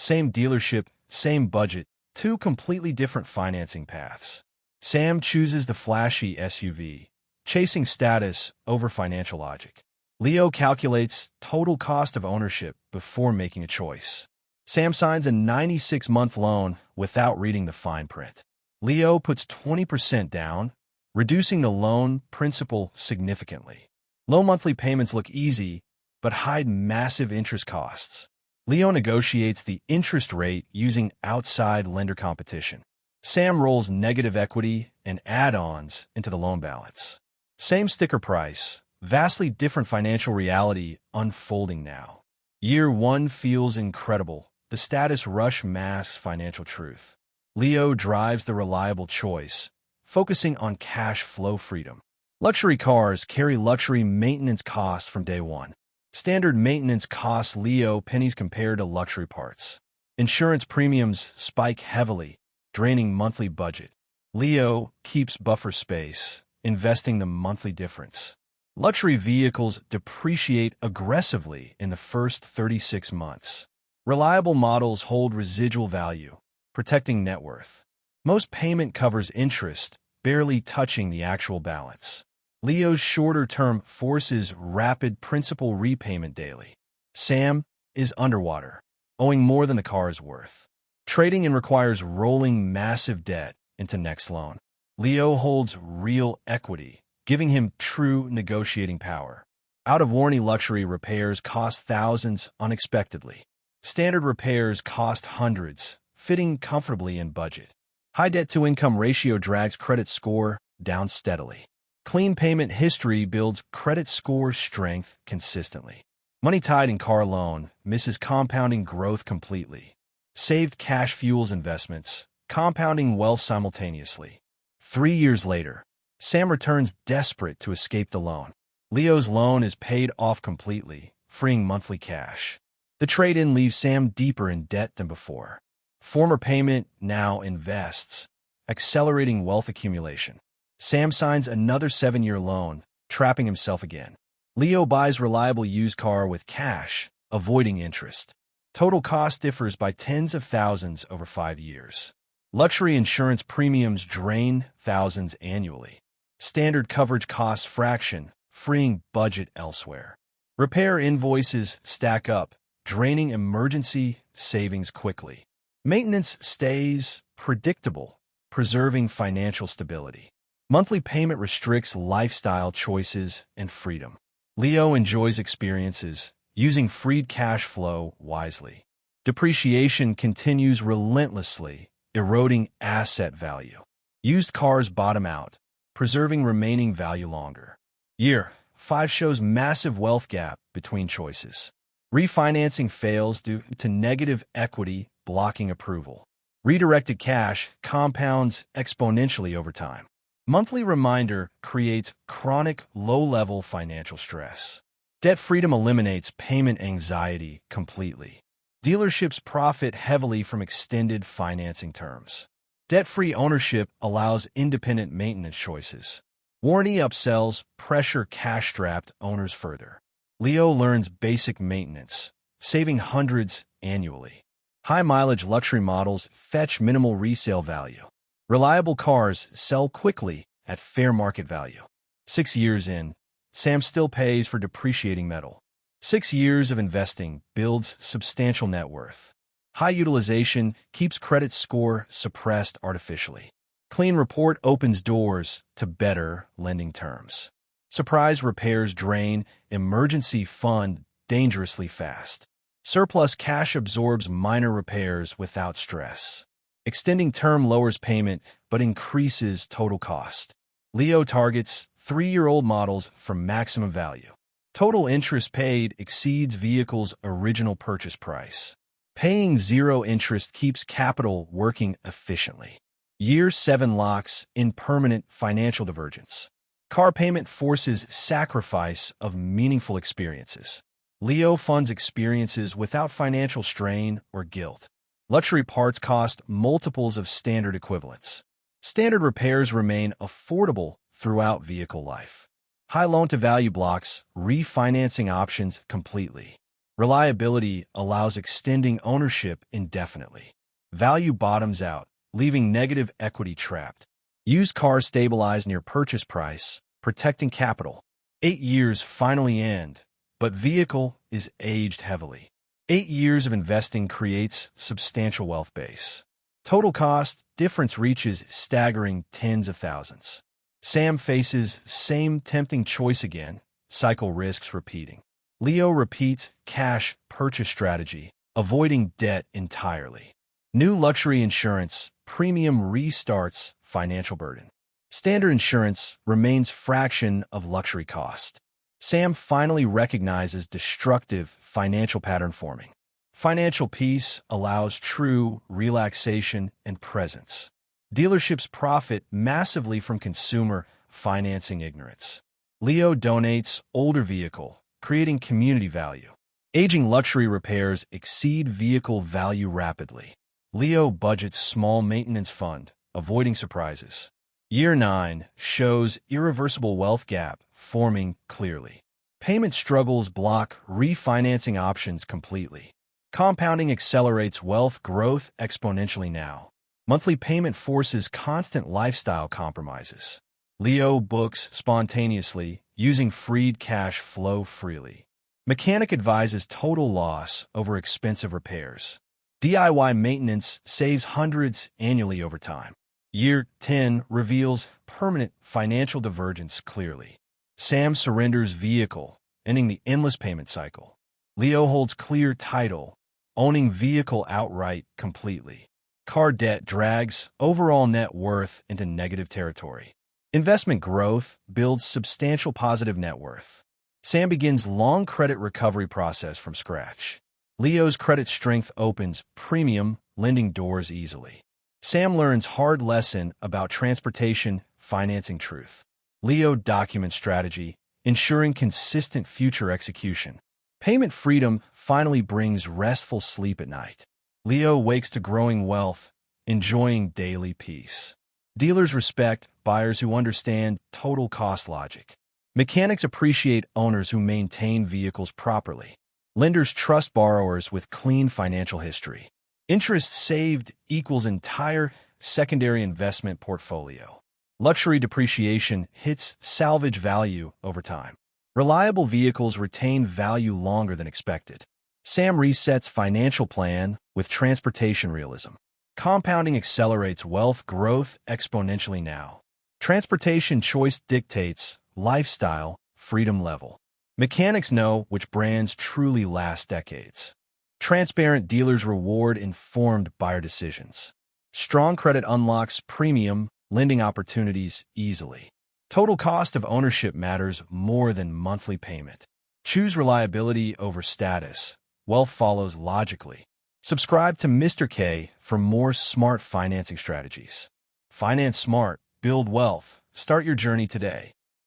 Same dealership, same budget, two completely different financing paths. Sam chooses the flashy SUV, chasing status over financial logic. Leo calculates total cost of ownership before making a choice. Sam signs a 96-month loan without reading the fine print. Leo puts 20% down, reducing the loan principal significantly. Low monthly payments look easy, but hide massive interest costs. Leo negotiates the interest rate using outside lender competition. Sam rolls negative equity and add-ons into the loan balance. Same sticker price, vastly different financial reality unfolding now. Year 1 feels incredible. The status rush masks financial truth. Leo drives the reliable choice, focusing on cash flow freedom. Luxury cars carry luxury maintenance costs from day one. Standard maintenance costs Leo pennies compared to luxury parts. Insurance premiums spike heavily, draining monthly budget. Leo keeps buffer space, investing the monthly difference. Luxury vehicles depreciate aggressively in the first 36 months. Reliable models hold residual value, protecting net worth. Most payment covers interest, barely touching the actual balance. Leo's shorter term forces rapid principal repayment daily. Sam is underwater, owing more than the car is worth. Trading in requires rolling massive debt into next loan. Leo holds real equity, giving him true negotiating power. Out-of-warranty luxury repairs cost thousands unexpectedly. Standard repairs cost hundreds, fitting comfortably in budget. High debt-to-income ratio drags credit score down steadily. Clean payment history builds credit score strength consistently. Money tied in car loan misses compounding growth completely. Saved cash fuels investments, compounding wealth simultaneously. 3 years later, Sam returns desperate to escape the loan. Leo's loan is paid off completely, freeing monthly cash. The trade-in leaves Sam deeper in debt than before. Former payment now invests, accelerating wealth accumulation. Sam signs another 7-year loan, trapping himself again. Leo buys reliable used car with cash, avoiding interest. Total cost differs by tens of thousands over 5 years. Luxury insurance premiums drain thousands annually. Standard coverage costs fraction, freeing budget elsewhere. Repair invoices stack up, draining emergency savings quickly. Maintenance stays predictable, preserving financial stability. Monthly payment restricts lifestyle choices and freedom. Leo enjoys experiences, using freed cash flow wisely. Depreciation continues relentlessly, eroding asset value. Used cars bottom out, preserving remaining value longer. Year 5 shows massive wealth gap between choices. Refinancing fails due to negative equity blocking approval. Redirected cash compounds exponentially over time. Monthly reminder creates chronic low-level financial stress. Debt freedom eliminates payment anxiety completely. Dealerships profit heavily from extended financing terms. Debt-free ownership allows independent maintenance choices. Warranty upsells pressure cash-strapped owners further. Leo learns basic maintenance, saving hundreds annually. High-mileage luxury models fetch minimal resale value. Reliable cars sell quickly at fair market value. 6 years in, Sam still pays for depreciating metal. 6 years of investing builds substantial net worth. High utilization keeps credit score suppressed artificially. Clean report opens doors to better lending terms. Surprise repairs drain emergency fund dangerously fast. Surplus cash absorbs minor repairs without stress. Extending term lowers payment but increases total cost. Leo targets 3-year-old models for maximum value. Total interest paid exceeds vehicle's original purchase price. Paying zero interest keeps capital working efficiently. Year 7 locks in permanent financial divergence. Car payment forces sacrifice of meaningful experiences. Leo funds experiences without financial strain or guilt. Luxury parts cost multiples of standard equivalents. Standard repairs remain affordable throughout vehicle life. High loan-to-value blocks refinancing options completely. Reliability allows extending ownership indefinitely. Value bottoms out, leaving negative equity trapped. Used cars stabilize near purchase price, protecting capital. 8 years finally end, but vehicle is aged heavily. 8 years of investing creates substantial wealth base. Total cost difference reaches staggering tens of thousands. Sam faces same tempting choice again, cycle risks repeating. Leo repeats cash purchase strategy, avoiding debt entirely. New luxury insurance, premium restarts financial burden. Standard insurance remains fraction of luxury cost. Sam finally recognizes destructive financial pattern forming. Financial peace allows true relaxation and presence. Dealerships profit massively from consumer financing ignorance. Leo donates older vehicle, creating community value. Aging luxury repairs exceed vehicle value rapidly. Leo budgets small maintenance fund, avoiding surprises. Year 9 shows irreversible wealth gap forming clearly. Payment struggles block refinancing options completely. Compounding accelerates wealth growth exponentially now. Monthly payment forces constant lifestyle compromises. Leo books spontaneously, using freed cash flow freely. Mechanic advises total loss over expensive repairs. DIY maintenance saves hundreds annually over time. Year 10 reveals permanent financial divergence clearly. Sam surrenders vehicle, ending the endless payment cycle. Leo holds clear title, owning vehicle outright completely. Car debt drags overall net worth into negative territory. Investment growth builds substantial positive net worth. Sam begins long credit recovery process from scratch. Leo's credit strength opens premium lending doors easily. Sam learns hard lesson about transportation financing truth. Leo documents strategy, ensuring consistent future execution. Payment freedom finally brings restful sleep at night. Leo wakes to growing wealth, enjoying daily peace. Dealers respect buyers who understand total cost logic. Mechanics appreciate owners who maintain vehicles properly. Lenders trust borrowers with clean financial history. Interest saved equals entire secondary investment portfolio. Luxury depreciation hits salvage value over time. Reliable vehicles retain value longer than expected. Sam resets financial plan with transportation realism. Compounding accelerates wealth growth exponentially now. Transportation choice dictates lifestyle freedom level. Mechanics know which brands truly last decades. Transparent dealers reward informed buyer decisions. Strong credit unlocks premium lending opportunities easily. Total cost of ownership matters more than monthly payment. Choose reliability over status. Wealth follows logically. Subscribe to Mr. K for more smart financing strategies. Finance smart, build wealth. Start your journey today.